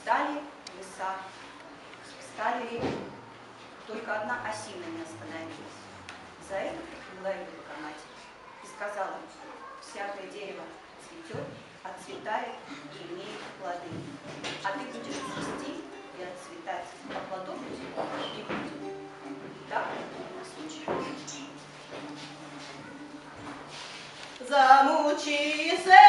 Встали леса, встали реки, только одна осина не остановилась. За это была ее Богоматерь и сказала: всякое дерево цветет, отцветает и имеет плоды. А ты будешь цвести и отцветать, а плодов у тебя не будет. Так на случай. Замучи се